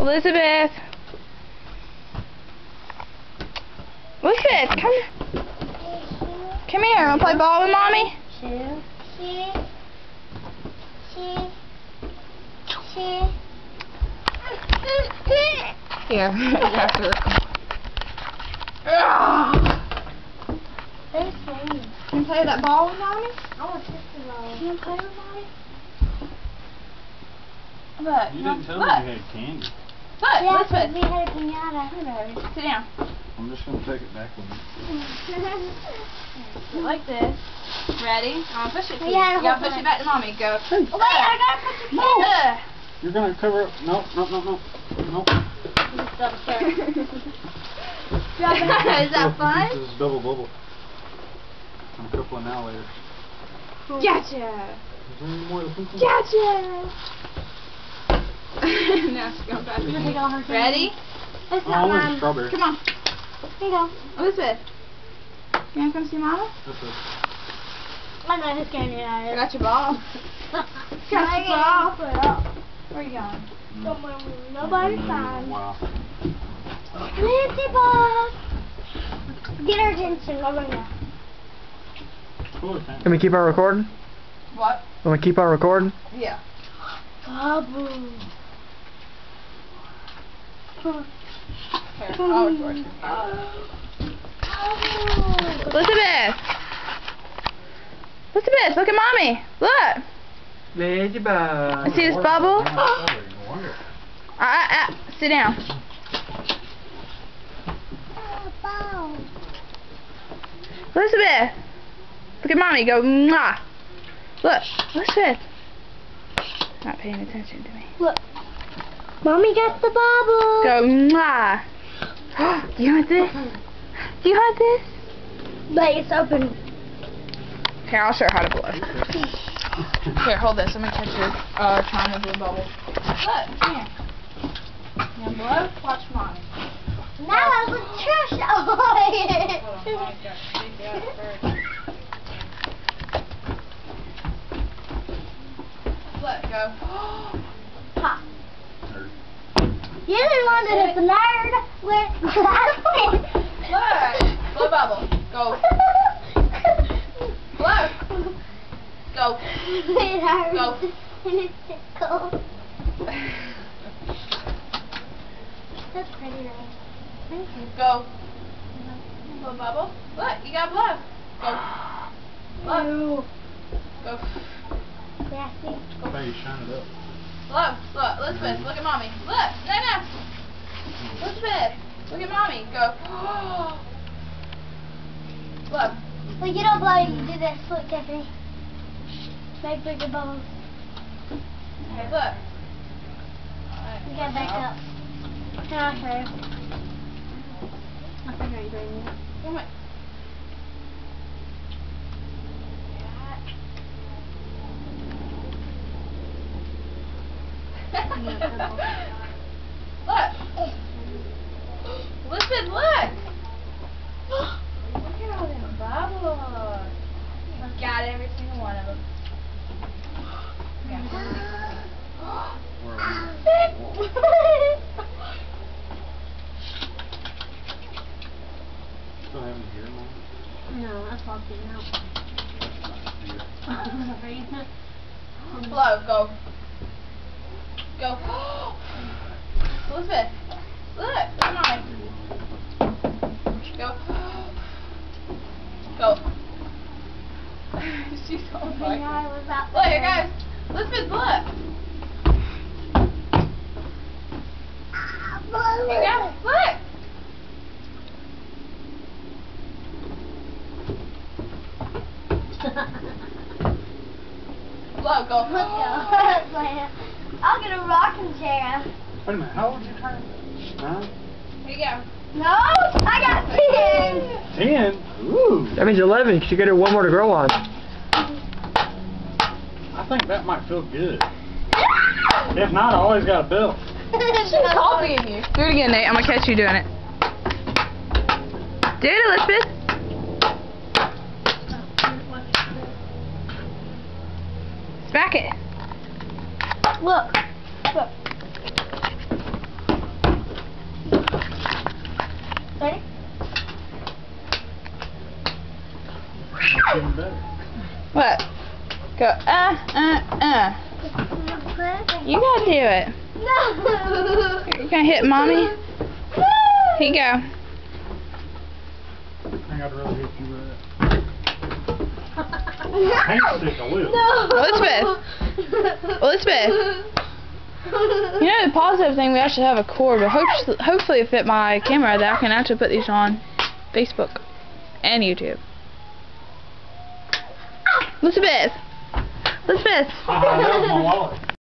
Elizabeth. Elizabeth, come. Come here. Want to play ball with mommy? Here. After. Can you play that ball with mommy? I want this ball. Can you play with mommy? Look. You didn't tell me look. you had candy. Look, Yeah, Elizabeth. we had a piñata. Sit down. I'm just going to take it back with me. Like this. Ready? I'm gonna push it to you. Yeah, You gotta push it back to mommy. Go. Oh, wait, I gotta put your No. You're going to cover up. No. Is that fun? This is double bubble. I'm a couple of now later. Gotcha. Is there any more of the pink one? Gotcha. Now she's going back. Take all her candy. Ready? That's Oh, not I want mine. the strawberry. Come on. Here you go. Elizabeth. You wanna come see mama? This is. I know who's candy I I is. got your ball. Got your ball. Put it up. Where you going? Somewhere nobody's fine. Wow. Lindsay Bob! Get her attention over here. Cool, Can we keep on recording? What? Can we keep on recording? Yeah. Babu. Here, I'll record. Elizabeth! Elizabeth, look at mommy. Look. Ladybug. See this bubble? No wonder. Sit down. Elizabeth, look at mommy. Go mwah. Look, Elizabeth. Not paying attention to me. Look. Mommy got the bubble. Go mwah. Do you want this? Do you want this? But it's open. Here, I'll show her how to blow. Here, hold this. Let me catch your China blue bubble. Look, come here. You want to blow? Watch mommy. Now I was trash away. Look, go. Pop. You didn't want it as a nerd with glasses. Look. Blow bubble. Go. Blow. Go. It hurts. Go. And it's tickle. That's pretty nice. Thank you. Go. Blow bubble. Look, you got blow. Go. Blow. Go. Nasty. How you shine it up? Look, look, Elizabeth, look at mommy. Look, no. Elizabeth, look at mommy. Go. Look. Well, you don't blow, you do this. Look, Jeffrey. Make bigger bubbles. Okay, look. You gotta back up. Can I show you? I think I'm doing it. Oh my. Look. Listen, look. Look at all them bubbles. Got every single one of them. Where are we? Still have it here, Mom? No, that's all good now. Blow, go. Go. Elizabeth, look, come on. Go. Go. She's so funny. Look, here goes. Elizabeth, look. Here you go. Look. Blow, go. I'll get a rocking chair. Wait a minute, how old did you turn? 9? Here you go. No, I got 10. 10? Ooh. That means 11. She got her one more to grow on. I think that might feel good. If not, I always got a belt. She's copying you. Do it again, Nate. I'm gonna catch you doing it. Do it, Elizabeth. Smack it. Look. Look. What? Go, You gotta do it. No. You gonna hit mommy? Here you go. I gotta really hit you with that. I can't stick a whip. Elizabeth. You know, the positive thing, we actually have a cord, but hopefully it fit my camera that I can actually put these on Facebook and YouTube. Elizabeth! That was my wallet.